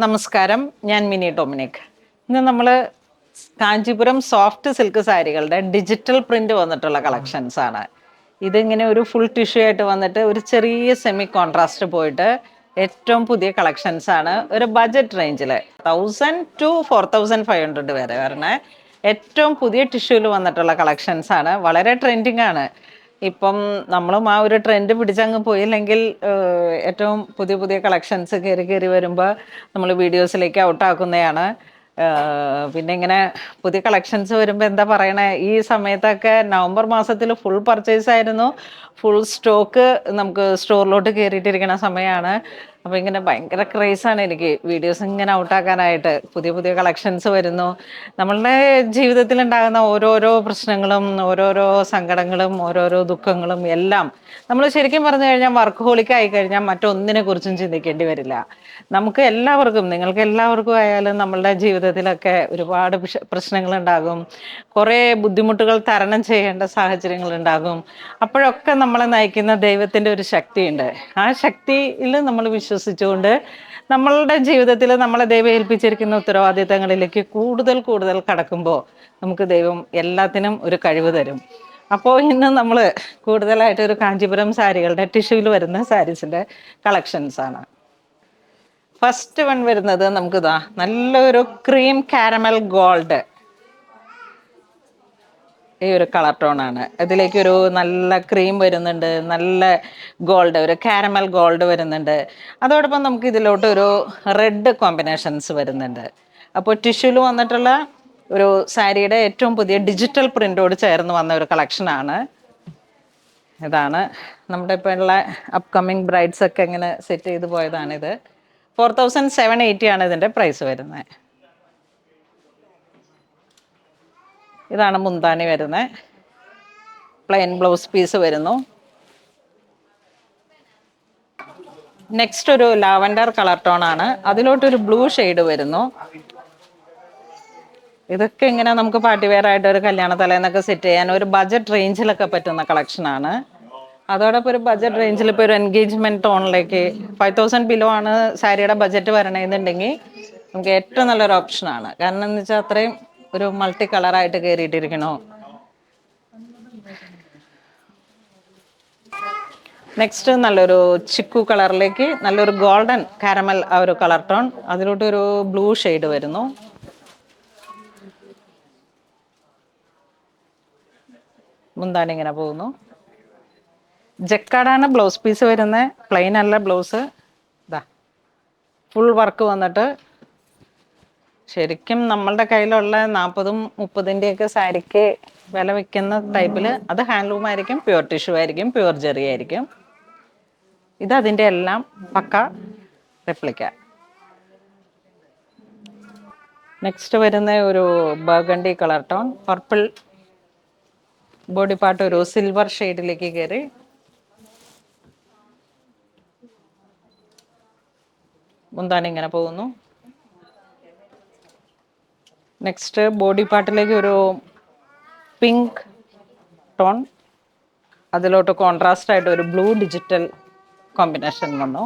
നമസ്കാരം, ഞാൻ മിനി ഡൊമിനിക്. ഇന്ന് നമ്മൾ കാഞ്ചീപുരം സോഫ്റ്റ് സിൽക്ക് സാരികളുടെ ഡിജിറ്റൽ പ്രിന്റ് വന്നിട്ടുള്ള കളക്ഷൻസ് ആണ്. ഇതിങ്ങനെ ഒരു ഫുൾ ടിഷ്യൂ ആയിട്ട് വന്നിട്ട് ഒരു ചെറിയ സെമി കോൺട്രാസ്റ്റ് പോയിട്ട് ഏറ്റവും പുതിയ കളക്ഷൻസ് ആണ്. ഒരു ബഡ്ജറ്റ് റേഞ്ചിൽ 1000 to 4500 വരെ വരണേ ഏറ്റവും പുതിയ ടിഷ്യൂവിൽ വന്നിട്ടുള്ള കളക്ഷൻസ് ആണ്. വളരെ ട്രെൻഡിങ് ആണ്. ഇപ്പം നമ്മളും ആ ഒരു ട്രെൻഡ് പിടിച്ചങ്ങ് പോയില്ലെങ്കിൽ ഏറ്റവും പുതിയ പുതിയ കളക്ഷൻസ് കയറി കയറി വരുമ്പോൾ നമ്മൾ വീഡിയോസിലേക്ക് ഔട്ടാക്കുന്നതാണ്. പിന്നെ ഇങ്ങനെ പുതിയ കളക്ഷൻസ് വരുമ്പോൾ എന്താ പറയണേ, ഈ സമയത്തൊക്കെ നവംബർ മാസത്തിൽ ഫുൾ പർച്ചേസ് ആയിരുന്നു. ഫുൾ സ്റ്റോക്ക് നമുക്ക് സ്റ്റോറിലോട്ട് കയറിയിട്ടിരിക്കുന്ന സമയമാണ്. അപ്പോൾ ഇങ്ങനെ ഭയങ്കര ക്രേസാണ് എനിക്ക് വീഡിയോസ് ഇങ്ങനെ ഔട്ടാക്കാനായിട്ട്. പുതിയ പുതിയ കളക്ഷൻസ് വരുന്നു. നമ്മളുടെ ജീവിതത്തിൽ ഉണ്ടാകുന്ന ഓരോരോ പ്രശ്നങ്ങളും ഓരോരോ സങ്കടങ്ങളും ഓരോരോ ദുഃഖങ്ങളും എല്ലാം നമ്മൾ ശരിക്കും പറഞ്ഞു കഴിഞ്ഞാൽ വർക്ക് ഹോളിക് ആയി കഴിഞ്ഞാൽ മറ്റൊന്നിനെ കുറിച്ചും ചിന്തിക്കേണ്ടി വരില്ല. നമുക്ക് എല്ലാവർക്കും, നിങ്ങൾക്ക് എല്ലാവർക്കും ആയാലും നമ്മളുടെ ജീവിതത്തിലൊക്കെ ഒരുപാട് പ്രശ്നങ്ങളുണ്ടാകും. കുറേ ബുദ്ധിമുട്ടുകൾ തരണം ചെയ്യേണ്ട സാഹചര്യങ്ങൾ ഉണ്ടാകും. അപ്പോഴൊക്കെ നമ്മളെ നയിക്കുന്ന ദൈവത്തിൻ്റെ ഒരു ശക്തിയുണ്ട്. ആ ശക്തിയിൽ നമ്മൾ വിശ്വസിച്ചുകൊണ്ട് നമ്മളുടെ ജീവിതത്തിൽ നമ്മളെ ദൈവം ഏൽപ്പിച്ചിരിക്കുന്ന ഉത്തരവാദിത്തങ്ങളിലേക്ക് കൂടുതൽ കൂടുതൽ കടക്കുമ്പോൾ നമുക്ക് ദൈവം എല്ലാത്തിനും ഒരു കഴിവ് തരും. അപ്പോൾ ഇന്ന് നമ്മൾ കൂടുതലായിട്ട് ഒരു കാഞ്ചീപുരം സാരികളുടെ ടിഷ്യൂവിൽ വരുന്ന സാരീസിൻ്റെ കളക്ഷൻസ് ആണ്. ഫസ്റ്റ് വൺ വരുന്നത് നമുക്കിതാ നല്ലൊരു ക്രീം കാരമൽ ഗോൾഡ്, ഈ ഒരു കളർ ടോൺ ആണ്. ഇതിലേക്കൊരു നല്ല ക്രീം വരുന്നുണ്ട്, നല്ല ഗോൾഡ്, ഒരു കാരമൽ ഗോൾഡ് വരുന്നുണ്ട്. അതോടൊപ്പം നമുക്ക് ഇതിലോട്ട് ഒരു റെഡ് കോമ്പിനേഷൻസ് വരുന്നുണ്ട്. അപ്പോൾ ടിഷ്യൂല് വന്നിട്ടുള്ള ഒരു സാരിയുടെ ഏറ്റവും പുതിയ ഡിജിറ്റൽ പ്രിന്റോട് ചേർന്ന് വന്ന ഒരു കളക്ഷനാണ്. ഇതാണ് നമ്മുടെ ഇപ്പോൾ ഉള്ള അപ്കമ്മിങ് ബ്രൈഡ്സ് ഒക്കെ ഇങ്ങനെ സെറ്റ് ചെയ്ത് പോയതാണിത്. 4780 ആണ് ഇതിൻ്റെ പ്രൈസ് വരുന്നത്. ഇതാണ് മുന്താണി വരുന്നത്. പ്ലെയിൻ ബ്ലൗസ് പീസ് വരുന്നു. നെക്സ്റ്റ് ഒരു ലാവൻഡർ കളർ ടോൺ ആണ്. അതിലോട്ടൊരു ബ്ലൂ ഷെയ്ഡ് വരുന്നു. ഇതൊക്കെ ഇങ്ങനെ നമുക്ക് പാർട്ടി വെയർ ആയിട്ട് ഒരു കല്യാണ തലേന്നൊക്കെ സെറ്റ് ചെയ്യാൻ ഒരു ബഡ്ജറ്റ് റേഞ്ചിലൊക്കെ പറ്റുന്ന കളക്ഷനാണ്. അതോടൊപ്പം ഒരു ബഡ്ജറ്റ് റേഞ്ചിൽ ഇപ്പോൾ ഒരു എൻഗേജ്മെന്റ് ടോണിലേക്ക് 5000 ബിലോ ആണ് സാരിയുടെ ബഡ്ജറ്റ് വരണമെന്നുണ്ടെങ്കിൽ നമുക്ക് ഏറ്റവും നല്ലൊരു ഓപ്ഷനാണ്. കാരണം എന്ന് വെച്ചാൽ അത്രയും ഒരു മൾട്ടി കളറായിട്ട് കയറിയിട്ടിരിക്കണോ. നെക്സ്റ്റ് നല്ലൊരു ചിക്കു കളറിലേക്ക് നല്ലൊരു ഗോൾഡൻ കാരമൽ ആ ഒരു കളർ ടോൺ, അതിലോട്ടൊരു ബ്ലൂ ഷെയ്ഡ് വരുന്നു. മുന്താണി ഇങ്ങനെ പോകുന്നു. ജക്കാർഡാണ് ബ്ലൗസ് പീസ് വരുന്നത്. പ്ലെയിൻ അല്ല ബ്ലൗസ്. ഇതാ ഫുൾ വർക്ക് വന്നിട്ട് ശരിക്കും നമ്മളുടെ കയ്യിലുള്ള 40-30ൻ്റെയൊക്കെ സാരിക്ക് വില വയ്ക്കുന്ന ടൈപ്പിൽ അത് ഹാൻഡ്ലൂം ആയിരിക്കും, പ്യുവർ ടിഷ്യൂ ആയിരിക്കും, പ്യുവർ ജെറി ആയിരിക്കും. ഇത് അതിൻ്റെ എല്ലാം പക്ക റെപ്ലിക്ക. നെക്സ്റ്റ് വരുന്ന ഒരു burgundy colour tone, purple body part ഒരു സിൽവർ ഷെയ്ഡിലേക്ക് കയറി. മുന്താണി ഇങ്ങനെ പോകുന്നു. നെക്സ്റ്റ് ബോഡി പാർട്ടിലേക്ക് ഒരു പിങ്ക് ടോൺ, അതിലോട്ട് കോൺട്രാസ്റ്റ് ആയിട്ട് ഒരു ബ്ലൂ ഡിജിറ്റൽ കോമ്പിനേഷൻ വന്നു.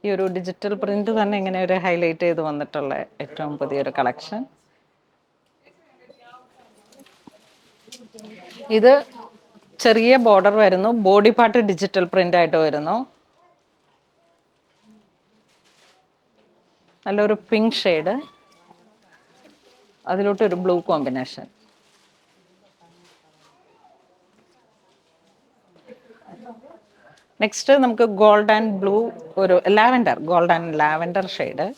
ഈ ഒരു ഡിജിറ്റൽ പ്രിന്റ് തന്നെ ഇങ്ങനെ ഒരു ഹൈലൈറ്റ് ചെയ്ത് വന്നിട്ടുള്ള ഏറ്റവും പുതിയൊരു കളക്ഷൻ. ഇത് ചെറിയ ബോർഡർ വരുന്നു, ബോഡി പാർട്ട് ഡിജിറ്റൽ പ്രിന്റ് ആയിട്ട് വരുന്നു. നല്ലൊരു പിങ്ക് ഷെയ്ഡ്, അതിലോട്ട് ഒരു ബ്ലൂ കോമ്പിനേഷൻ. നെക്സ്റ്റ് നമുക്ക് ഗോൾഡ് ആൻഡ് ബ്ലൂ, ഒരു lavender, gold and lavender shade,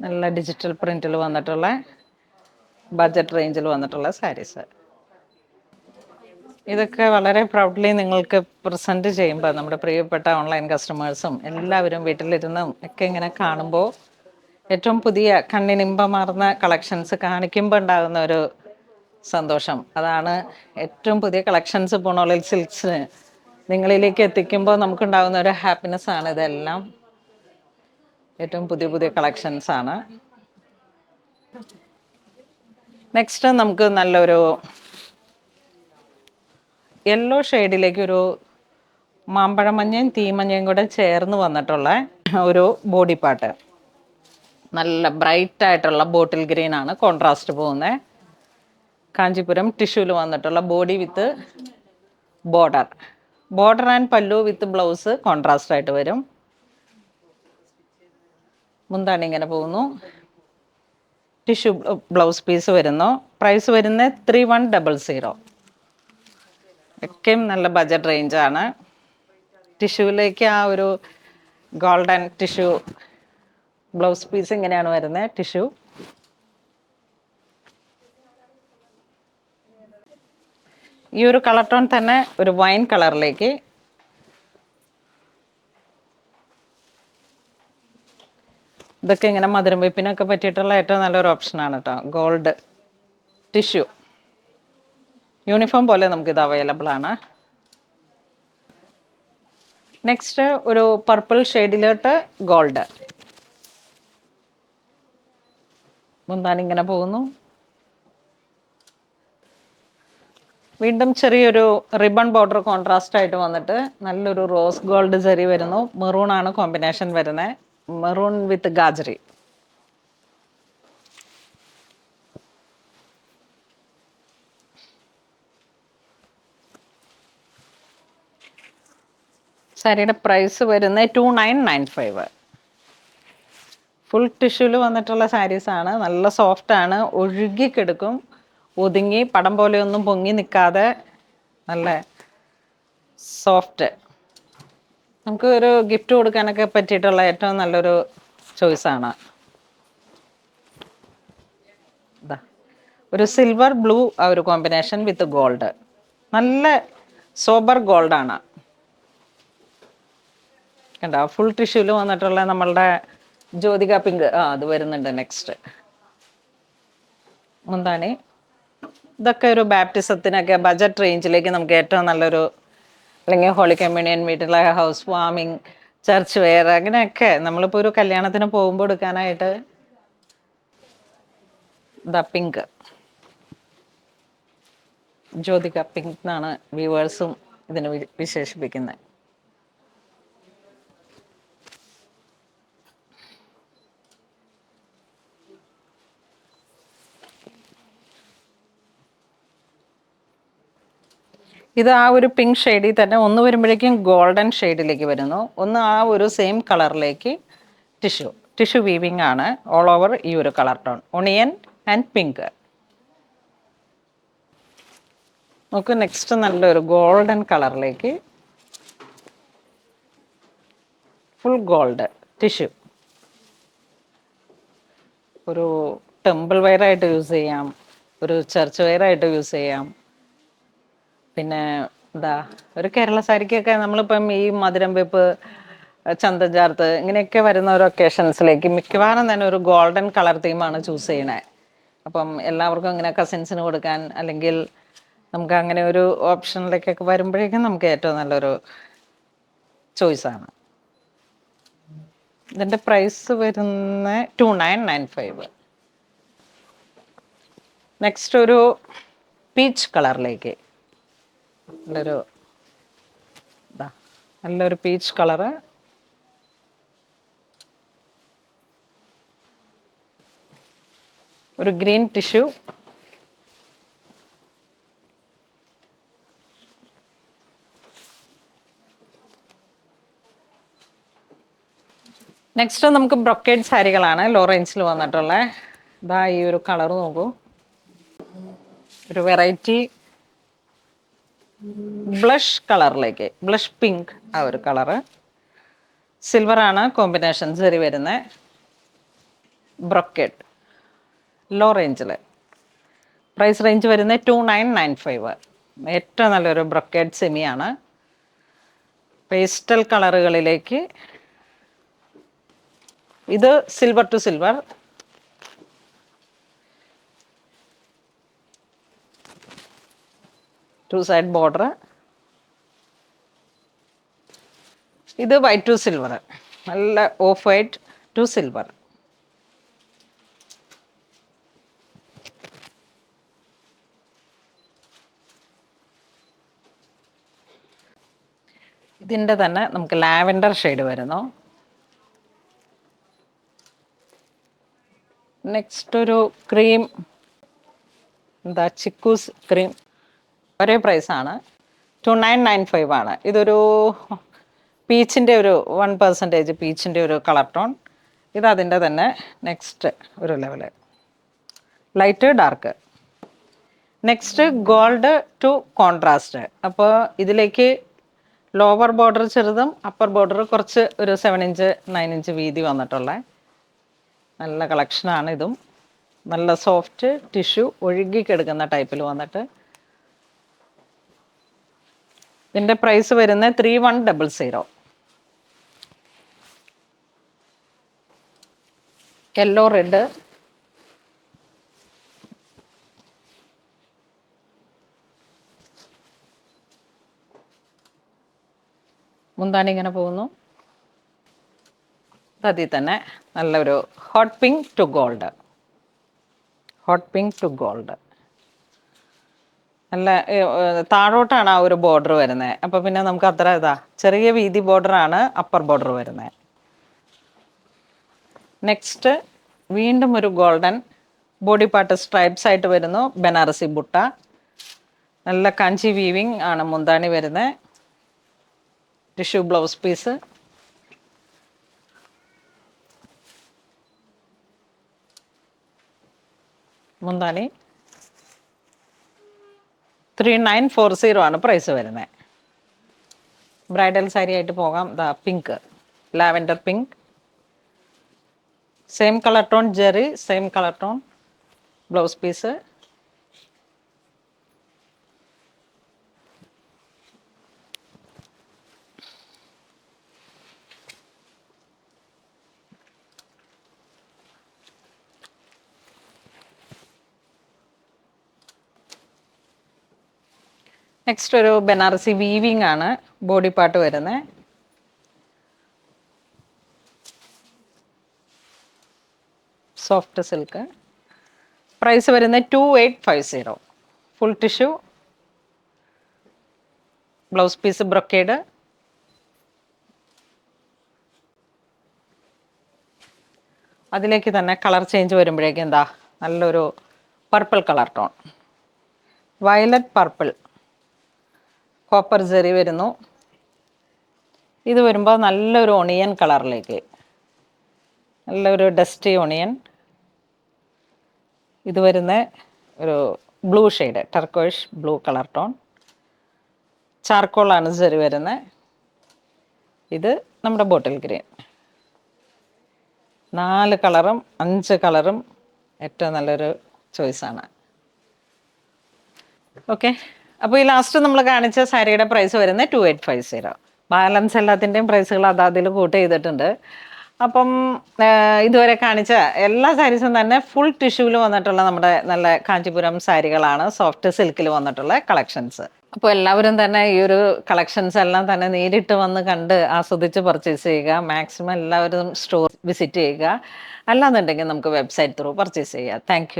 നല്ല ഡിജിറ്റൽ പ്രിന്റിൽ വന്നിട്ടുള്ള ബഡ്ജറ്റ് റേഞ്ചിൽ വന്നിട്ടുള്ള സാരീസ്. ഇതൊക്കെ വളരെ പ്രൗഡ്ലി നിങ്ങൾക്ക് പ്രസൻറ്റ് ചെയ്യുമ്പോൾ നമ്മുടെ പ്രിയപ്പെട്ട ഓൺലൈൻ കസ്റ്റമേഴ്സും എല്ലാവരും വീട്ടിലിരുന്നും ഒക്കെ ഇങ്ങനെ കാണുമ്പോൾ ഏറ്റവും പുതിയ കണ്ണിനിമ്പമാർന്ന കളക്ഷൻസ് കാണിക്കുമ്പോൾ ഉണ്ടാകുന്ന ഒരു സന്തോഷം, അതാണ് ഏറ്റവും പുതിയ കളക്ഷൻസ് പൂണോളിൽ സിൽക്സിന് നിങ്ങളിലേക്ക് എത്തിക്കുമ്പോൾ നമുക്കുണ്ടാകുന്ന ഒരു ഹാപ്പിനെസ് ആണ്. ഇതെല്ലാം ഏറ്റവും പുതിയ പുതിയ കളക്ഷൻസ് ആണ്. നെക്സ്റ്റ് നമുക്ക് നല്ലൊരു യെല്ലോ ഷെയ്ഡിലേക്ക് ഒരു മാമ്പഴമഞ്ഞയും തീമഞ്ഞയും കൂടെ ചേർന്ന് വന്നിട്ടുള്ള ഒരു ബോഡി പാർട്ട്. നല്ല ബ്രൈറ്റ് ആയിട്ടുള്ള ബോട്ടിൽ ഗ്രീൻ ആണ് കോൺട്രാസ്റ്റ് പോകുന്നത്. കാഞ്ചീപുരം ടിഷ്യൂല് വന്നിട്ടുള്ള body with border. Border and പല്ലു വിത്ത് ബ്ലൗസ് കോൺട്രാസ്റ്റ് ആയിട്ട് വരും. മുന്താണി ഇങ്ങനെ പോകുന്നു. ടിഷ്യൂ ബ്ലൗസ് പീസ് വരുന്നു. പ്രൈസ് വരുന്നത് 3100. ഒക്കെയും നല്ല ബജറ്റ് റേഞ്ചാണ്. ടിഷ്യൂവിലേക്ക് ആ ഒരു ഗോൾഡൻ ടിഷ്യൂ ബ്ലൗസ് പീസ് ഇങ്ങനെയാണ് വരുന്നത്. ടിഷ്യൂ ഈ ഒരു കളർ ടോൺ തന്നെ ഒരു വൈൻ കളറിലേക്ക് ഇതൊക്കെ ഇങ്ങനെ മധുരം വെപ്പിനൊക്കെ പറ്റിയിട്ടുള്ള ഏറ്റവും നല്ലൊരു ഓപ്ഷനാണ് കേട്ടോ. ഗോൾഡ് ടിഷ്യൂ യൂണിഫോം പോലെ നമുക്കിത് അവൈലബിൾ ആണ്. നെക്സ്റ്റ് ഒരു പർപ്പിൾ ഷെയ്ഡിലോട്ട് ഗോൾഡ്. മുന്താൻ ഇങ്ങനെ പോകുന്നു. വീണ്ടും ചെറിയൊരു റിബൺ ബോർഡർ കോൺട്രാസ്റ്റ് ആയിട്ട് വന്നിട്ട് നല്ലൊരു റോസ് ഗോൾഡ് ജെറി വരുന്നു. മെറൂൺ ആണ് കോമ്പിനേഷൻ വരുന്നത്. മെറൂൺ വിത്ത് ഗാജറി. സാരിയുടെ പ്രൈസ് വരുന്നത് 2995. ഫുൾ ടിഷ്യൂല് വന്നിട്ടുള്ള സാരീസാണ്. നല്ല സോഫ്റ്റ് ആണ്. ഒഴുകിക്കെടുക്കും. ഒതുങ്ങി പടം പോലെയൊന്നും പൊങ്ങി നിൽക്കാതെ നല്ല സോഫ്റ്റ്. നമുക്ക് ഒരു ഗിഫ്റ്റ് കൊടുക്കാനൊക്കെ പറ്റിയിട്ടുള്ള ഏറ്റവും നല്ലൊരു ചോയ്സാണ്. ഇതാ ഒരു സിൽവർ ബ്ലൂ ആ ഒരു കോമ്പിനേഷൻ വിത്ത് ഗോൾഡ്. നല്ല സോബർ ഗോൾഡാണ്. കണ്ടോ ഫുൾ ടിഷ്യൂല് വന്നിട്ടുള്ള നമ്മളുടെ ജ്യോതിക പിങ്ക് അത് വരുന്നുണ്ട്. നെക്സ്റ്റ് മുന്താണി. ഇതൊക്കെ ഒരു ബാപ്റ്റിസത്തിനൊക്കെ ബജറ്റ് റേഞ്ചിലേക്ക് നമുക്ക് ഏറ്റവും നല്ലൊരു, അല്ലെങ്കിൽ ഹോളി കമ്മ്യൂണിയൻ വീട്ടിലെ ഹൗസ് വാമിങ്, ചർച്ച് വെയർ, അങ്ങനെയൊക്കെ നമ്മളിപ്പോൾ ഒരു കല്യാണത്തിന് പോകുമ്പോൾ എടുക്കാനായിട്ട്. ദ പിങ്ക് ജ്യോതിക പിങ്ക് എന്നാണ് വ്യൂവേഴ്സും ഇതിന് വിശേഷിപ്പിക്കുന്നത്. ഇത് ആ ഒരു പിങ്ക് ഷെയ്ഡിൽ തന്നെ ഒന്ന് വരുമ്പോഴേക്കും ഗോൾഡൻ ഷെയ്ഡിലേക്ക് വരുന്നു. ഒന്ന് ആ ഒരു സെയിം കളറിലേക്ക് ടിഷ്യൂ വീവിങ് ആണ് ഓൾ ഓവർ ഈ ഒരു colour tone. Onion and pink. നമുക്ക് നെക്സ്റ്റ് നല്ലൊരു ഗോൾഡൻ കളറിലേക്ക് ഫുൾ ഗോൾഡ് ടിഷ്യൂ. ഒരു ടെമ്പിൾ വെയർ ആയിട്ട് യൂസ് ചെയ്യാം, ഒരു ചർച്ച് വെയർ ആയിട്ട് യൂസ് ചെയ്യാം. പിന്നെ ഒരു കേരള സാരിക്കൊക്കെ നമ്മളിപ്പം ഈ മധുരം വെപ്പ്, ചന്തം ചാർത്ത് ഇങ്ങനെയൊക്കെ വരുന്ന ഒരു ഒക്കേഷൻസിലേക്ക് മിക്കവാറും തന്നെ ഒരു ഗോൾഡൻ കളർ തീമാണ് ചൂസ് ചെയ്യണേ. അപ്പം എല്ലാവർക്കും ഇങ്ങനെ കസിൻസിന് കൊടുക്കാൻ, അല്ലെങ്കിൽ നമുക്ക് അങ്ങനെ ഒരു ഓപ്ഷനിലേക്കൊക്കെ വരുമ്പോഴേക്കും നമുക്ക് ഏറ്റവും നല്ലൊരു ചോയ്സാണ്. ഇതിൻ്റെ പ്രൈസ് വരുന്ന 2995. നെക്സ്റ്റ് ഒരു പീച്ച് കളറിലേക്ക് നല്ലൊരു പീച്ച് കളറ്. ഒരു ഗ്രീൻ ടിഷ്യൂ. നെക്സ്റ്റ് നമുക്ക് ബ്രൊക്കേഡ് സാരികളാണ് ലോ റേഞ്ചിൽ വന്നിട്ടുള്ള. ഈ ഒരു കളർ നോക്കൂ. ഒരു വെറൈറ്റി ബ്ലഷ് കളറിലേക്ക്, ബ്ലഷ് പിങ്ക് ആ ഒരു കളറ്. സിൽവർ ആണ് കോമ്പിനേഷൻ സെറി വരുന്നത്. ബ്രൊക്കേഡ് ലോ റേഞ്ചിൽ. പ്രൈസ് റേഞ്ച് വരുന്നത് 2995. ഏറ്റവും നല്ലൊരു ബ്രൊക്കേഡ് സെമിയാണ്. പേസ്റ്റൽ കളറുകളിലേക്ക് ഇത് silver to silver. Two side border. ഇത് വൈറ്റ് ടു സിൽവർ. നല്ല ഓഫ് വൈറ്റ് ടു സിൽവർ. ഇതിൻ്റെ തന്നെ നമുക്ക് ലാവൻഡർ ഷെയ്ഡ് വരുന്നു. നെക്സ്റ്റ് ഒരു ക്രീം, എന്താ ചിക്കൂസ് ക്രീം, ഒരേ പ്രൈസാണ്, 2995 ആണ്. ഇതൊരു പീച്ചിൻ്റെ ഒരു 1% പീച്ചിൻ്റെ ഒരു കളർ ടോൺ. ഇത് അതിൻ്റെ തന്നെ നെക്സ്റ്റ് ഒരു level, light dark. Next gold to contrast. അപ്പോൾ ഇതിലേക്ക് ലോവർ ബോർഡർ ചെറുതും അപ്പർ ബോർഡർ കുറച്ച് ഒരു 7 ഇഞ്ച് 9 ഇഞ്ച് വീതി വന്നിട്ടുള്ള നല്ല കളക്ഷനാണ്. ഇതും നല്ല സോഫ്റ്റ് ടിഷ്യൂ ഒഴുകിക്കെടുക്കുന്ന ടൈപ്പിൽ വന്നിട്ട് ഇതിൻ്റെ പ്രൈസ് വരുന്നത് 3100. യെല്ലോ റെഡ്, മുന്താണി ഇങ്ങനെ പോകുന്നു. അതിൽ തന്നെ നല്ലൊരു hot pink to gold, hot pink to gold. നല്ല താഴോട്ടാണ് ആ ഒരു ബോർഡർ വരുന്നത്. അപ്പോൾ പിന്നെ നമുക്ക് അത്ര ചെറിയ വീതി ബോർഡറാണ് അപ്പർ ബോർഡർ വരുന്നത്. നെക്സ്റ്റ് വീണ്ടും ഒരു ഗോൾഡൻ ബോഡി പാർട്ട് സ്ട്രൈപ്സ് ആയിട്ട് വരുന്നു, ബനാറസി ബുട്ട. നല്ല കാഞ്ചി വീവിങ് ആണ് മുന്താണി വരുന്നത്. Tissue blouse piece. മുന്താണി 3940 ആണ് പ്രൈസ് വരുന്നത്. ബ്രൈഡൽ സാരി ആയിട്ട് പോകാം. Pink, lavender pink, same colour tone zari, same colour tone blouse piece. Next ഒരു ബനാറസി വീവിങ് ആണ് ബോഡി പാർട്ട് വരുന്നത്. Soft silk. പ്രൈസ് വരുന്നത് 2850. Full tissue blouse piece brocade. അതിലേക്ക് തന്നെ കളർ ചേഞ്ച് വരുമ്പോഴേക്കും നല്ലൊരു purple colour tone, violet purple, copper zari വരുന്നു. ഇത് വരുമ്പോൾ നല്ലൊരു ഒണിയൻ കളറിലേക്ക്, നല്ലൊരു ഡസ്റ്റി ഒണിയൻ. ഇത് വരുന്ന ഒരു blue shade, turquoise blue colour tone. ചാർക്കോളാണ് ജെറി വരുന്നത്. ഇത് നമ്മുടെ ബോട്ടിൽ ഗ്രീൻ. 4 കളറും 5 കളറും ഏറ്റവും നല്ലൊരു ചോയ്സാണ്. ഓക്കെ, അപ്പോൾ ഈ ലാസ്റ്റ് നമ്മൾ കാണിച്ച സാരിയുടെ പ്രൈസ് വരുന്നത് 2850. ബാലൻസ് എല്ലാത്തിൻ്റെയും പ്രൈസുകൾ അതിൽ കൂട്ട് ചെയ്തിട്ടുണ്ട്. അപ്പം ഇതുവരെ കാണിച്ച എല്ലാ സാരീസും തന്നെ ഫുൾ ടിഷ്യൂവിൽ വന്നിട്ടുള്ള നമ്മുടെ നല്ല കാഞ്ചീപുരം സാരികളാണ്, സോഫ്റ്റ് സിൽക്കിൽ വന്നിട്ടുള്ള കളക്ഷൻസ്. അപ്പോൾ എല്ലാവരും തന്നെ ഈ ഒരു കളക്ഷൻസ് എല്ലാം തന്നെ നേരിട്ട് വന്ന് കണ്ട് ആസ്വദിച്ച് പർച്ചേസ് ചെയ്യുക. മാക്സിമം എല്ലാവരും സ്റ്റോർ വിസിറ്റ് ചെയ്യുക. അല്ലാന്നുണ്ടെങ്കിൽ നമുക്ക് വെബ്സൈറ്റ് ത്രൂ പർച്ചേസ് ചെയ്യുക. താങ്ക്